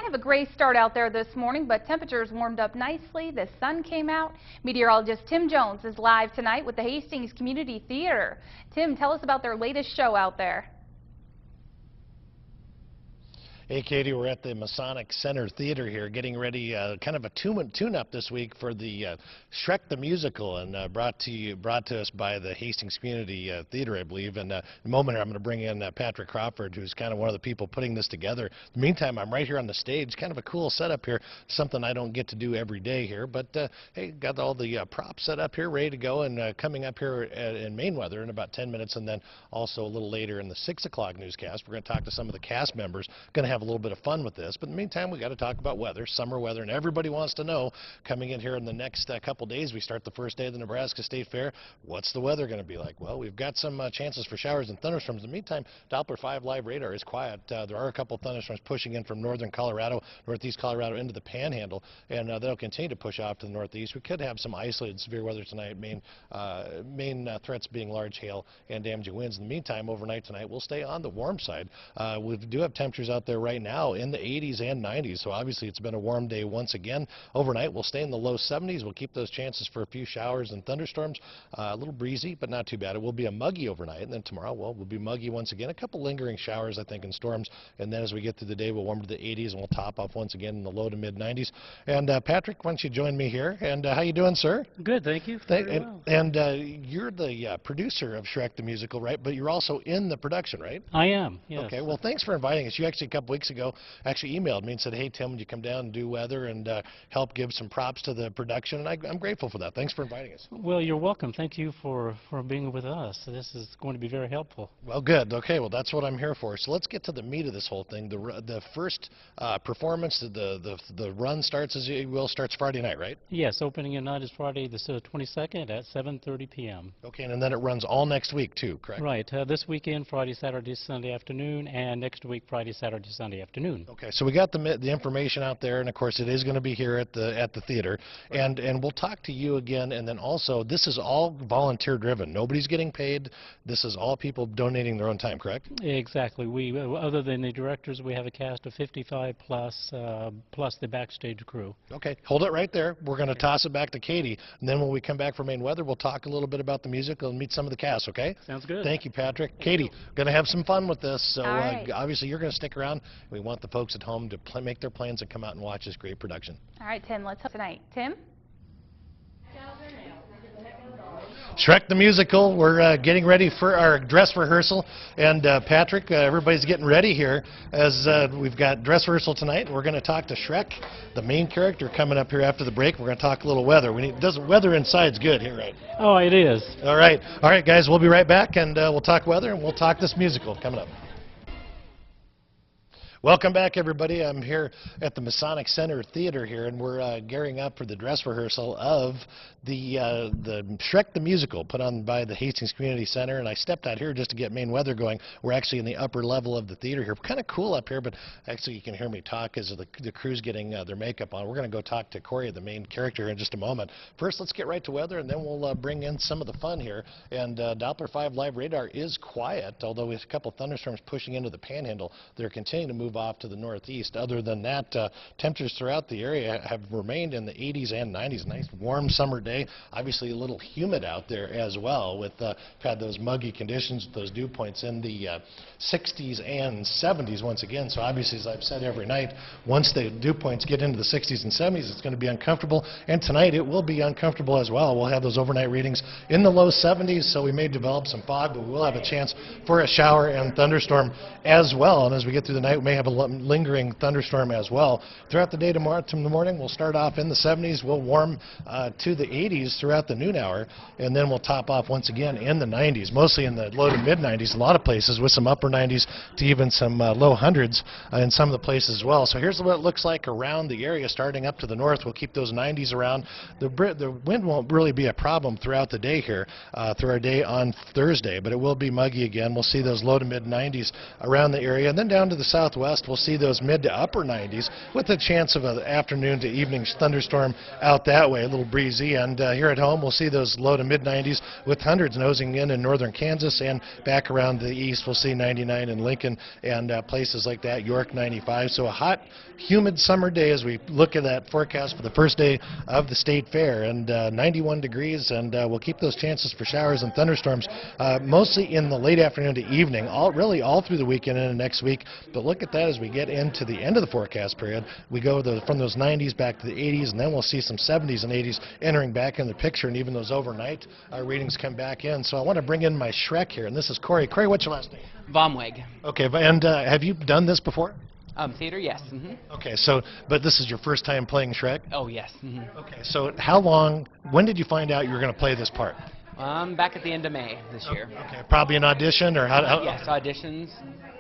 of a gray start out there this morning, but temperatures warmed up nicely. The sun came out. Meteorologist Tim Jones is live tonight with the Hastings Community Theater. Tim, tell us about their latest show out there. Hey Katie, we're at the Masonic Center Theater here getting ready, kind of a tune-up this week for the Shrek the Musical, and brought to us by the Hastings Community Theater, I believe. And in a moment here I'm going to bring in Patrick Crawford, who's kind of one of the people putting this together. In the meantime, I'm right here on the stage, kind of a cool setup here, something I don't get to do every day here, but hey, got all the props set up here, ready to go, and coming up here in Maine weather in about 10 minutes, and then also a little later in the 6 o'clock newscast, we're going to talk to some of the cast members, going to have a little bit of fun with this. But in the meantime, we got to talk about weather, summer weather, and everybody wants to know, coming in here in the next couple days, we start the first day of the Nebraska State Fair, what's the weather going to be like? Well, we've got some chances for showers and thunderstorms. In the meantime, Doppler 5 live radar is quiet. There are a couple thunderstorms pushing in from northern Colorado, northeast Colorado into the Panhandle, and they'll continue to push off to the northeast. We could have some isolated severe weather tonight, main threats being large hail and damaging winds. In the meantime, overnight tonight, we'll stay on the warm side. We do have temperatures out there right now in the 80s and 90s, so obviously it's been a warm day once again. Overnight we'll stay in the low 70s. We'll keep those chances for a few showers and thunderstorms. A little breezy, but not too bad. It will be a muggy overnight, and then tomorrow, well, we'll be muggy once again. A couple lingering showers, I think, and storms, and then as we get through the day, we'll warm to the 80s, and we'll top off once again in the low to mid 90s. And Patrick, why don't you join me here? And how you doing, sir? Good, thank you. And you're the producer of Shrek the Musical, right? But you're also in the production, right? I am, yes. Okay, well, thanks for inviting us. You actually, a couple weeks ago, actually emailed me and said, hey, Tim, would you come down and do weather and help give some props to the production? And I'm grateful for that. Thanks for inviting us. Well, you're welcome. Thank you for being with us. This is going to be very helpful. Well, good. Okay, well, that's what I'm here for. So let's get to the meat of this whole thing. The first performance, the run starts, as you will, starts Friday night, right? Yes, opening night is Friday the 22nd at 7:30 p.m. Okay, and then it runs all next week, too, correct? Right. This weekend, Friday, Saturday, Sunday afternoon, and next week, Friday, Saturday, Sunday afternoon. Okay, so we got the information out there, and of course it is going to be here at the theater, right. and we'll talk to you again, and then also this is all volunteer driven. Nobody's getting paid. This is all people donating their own time, correct? Exactly. We other than the directors, we have a cast of 55 plus the backstage crew. Okay, hold it right there. We're going to toss it back to Katie, and then when we come back from Maine weather, we'll talk a little bit about the musical and meet some of the cast. Okay? Sounds good. Thank you, Patrick. Katie, going to have some fun with this, so right. Obviously you're going to stick around. We want the folks at home to make their plans and come out and watch this great production. All right, Tim, let's hope tonight. Tim? Shrek the Musical, we're getting ready for our dress rehearsal, and Patrick, everybody's getting ready here as we've got dress rehearsal tonight. We're going to talk to Shrek, the main character, coming up here after the break. We're going to talk a little weather. Weather inside's good here, right? Oh, it is. All right, guys, we'll be right back, and we'll talk weather, and we'll talk this musical coming up. Welcome back, everybody. I'm here at the Masonic Center Theater here, and we're gearing up for the dress rehearsal of the Shrek the Musical, put on by the Hastings Community Center. And I stepped out here just to get Maine weather going. We're actually in the upper level of the theater here. Kind of cool up here, but actually you can hear me talk as the crew's getting their makeup on. We're going to go talk to Corey, the main character, in just a moment. First, let's get right to weather, and then we'll bring in some of the fun here. And Doppler 5 live radar is quiet, although we have a couple thunderstorms pushing into the Panhandle. They're continuing to move off to the northeast. Other than that, temperatures throughout the area have remained in the 80s and 90s. Nice warm summer day. Obviously a little humid out there as well, with had those muggy conditions, those dew points in the 60s and 70s once again. So obviously, as I've said every night, once the dew points get into the 60s and 70s, it's going to be uncomfortable. And tonight it will be uncomfortable as well. We'll have those overnight readings in the low 70s, so we may develop some fog, but we will have a chance for a shower and thunderstorm as well. And as we get through the night, we may have a lingering thunderstorm as well. Throughout the day tomorrow, the morning, we'll start off in the 70s. We'll warm to the 80s throughout the noon hour, and then we'll top off once again in the 90s, mostly in the low to mid 90s, a lot of places, with some upper 90s to even some low hundreds in some of the places as well. So here's what it looks like around the area. Starting up to the north, we'll keep those 90s around. The wind won't really be a problem throughout the day here, through our day on Thursday, but it will be muggy again. We'll see those low to mid 90s around the area, and then down to the southwest. west, we'll see those mid to upper 90s with a chance of an afternoon to evening thunderstorm out that way, a little breezy. And here at home, we'll see those low to mid 90s with hundreds nosing in northern Kansas, and back around the east, we'll see 99 in Lincoln and places like that, York 95. So a hot, humid summer day as we look at that forecast for the first day of the state fair, and 91 degrees, and we'll keep those chances for showers and thunderstorms mostly in the late afternoon to evening, really all through the weekend and next week. But look at that as we get into the end of the forecast period. We go from those 90s back to the 80s, and then we'll see some 70s and 80s entering back in the picture, and even those overnight readings come back in. So I want to bring in my Shrek here, and this is Corey. Corey, what's your last name? Vomweg. Okay, and have you done this before? Theater, yes. Okay, so, but this is your first time playing Shrek? Oh, yes. Okay, so when did you find out you were going to play this part? Back at the end of May this year. Okay, probably an audition, or how? Yes, auditions.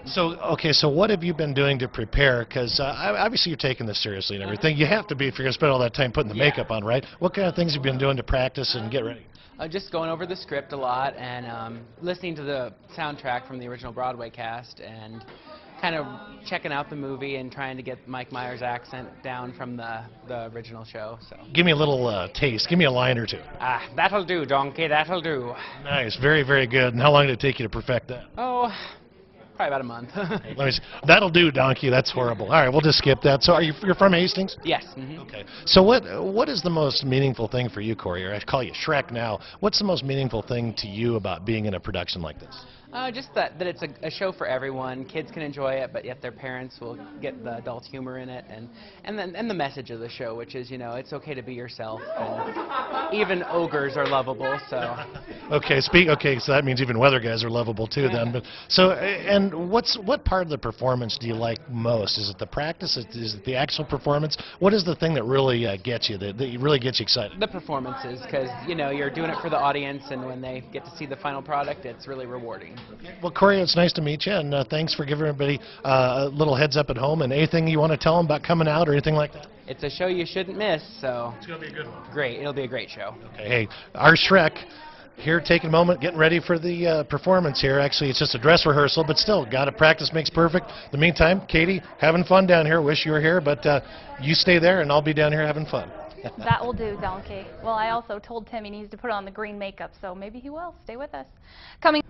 So, okay, so what have you been doing to prepare? Because obviously you're taking this seriously and everything. You have to be if you're going to spend all that time putting the makeup on, right? What kind of things have you been doing to practice and get ready? Just going over the script a lot and listening to the soundtrack from the original Broadway cast, and kind of checking out the movie and trying to get Mike Myers' accent down from the original show. So. Give me a little taste. Give me a line or two. That'll do, donkey, that'll do. Nice, very, very good. And how long did it take you to perfect that? Oh, probably about a month. Let me see. That'll do, donkey. That's horrible. All right, we'll just skip that. So you're from Hastings? Yes. Okay. So what is the most meaningful thing for you, Corey? Or I call you Shrek now. What's the most meaningful thing to you about being in a production like this? Just that it's a show for everyone. Kids can enjoy it, but yet their parents will get the adult humor in it, and the message of the show, which is, it's okay to be yourself, and even ogres are lovable. So. Okay. So that means even weather guys are lovable too, then. But so, and what part of the performance do you like most? Is it the practice? Is it the actual performance? What is the thing that really gets you? That really gets you excited? The performances, because you're doing it for the audience, and when they get to see the final product, it's really rewarding. Well, Corey, it's nice to meet you, and thanks for giving everybody a little heads up at home. And anything you want to tell them about coming out or anything like that? It's a show you shouldn't miss, so... It's going to be a good one. Great. It'll be a great show. Okay, hey, our Shrek here taking a moment, getting ready for the performance here. Actually, it's just a dress rehearsal, but still, got to practice makes perfect. In the meantime, Katie, having fun down here. Wish you were here, but you stay there, and I'll be down here having fun. That will do, donkey. Well, I also told Tim he needs to put on the green makeup, so maybe he will. Stay with us. Coming.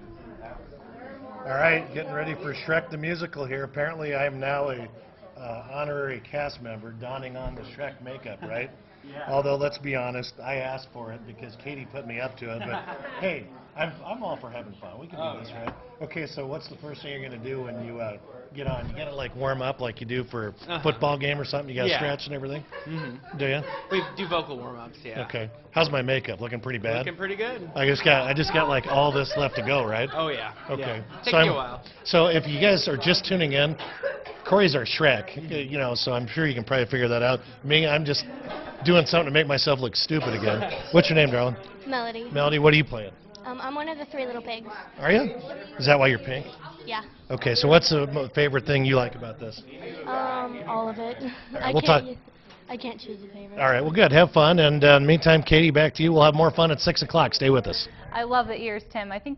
All right, getting ready for Shrek the Musical here. Apparently, I am now a honorary cast member donning on the Shrek makeup, right? Yeah. Although, let's be honest, I asked for it because Katie put me up to it. But, hey, I'm all for having fun. We can do this, right? Okay, so what's the first thing you're going to do when you get on? You got to, like, warm up like you do for a football game or something? You got to stretch and everything? Do you? We do vocal warm-ups, yeah. Okay. How's my makeup? Looking pretty bad? Looking pretty good. I just got like all this left to go, right? Oh, yeah. Okay. Yeah. Takes you a while. So if you guys are just tuning in, Corey's our Shrek, so I'm sure you can probably figure that out. Me, I'm just doing something to make myself look stupid again. What's your name, darling? Melody. Melody, what are you playing? I'm one of the three little pigs. Are you? Is that why you're pink? Yeah. Okay, so what's the favorite thing you like about this? All of it. Right, I can't choose a favorite. All right, well, good. Have fun. And in the meantime, Katie, back to you. We'll have more fun at 6 o'clock. Stay with us. I love the ears, Tim. I think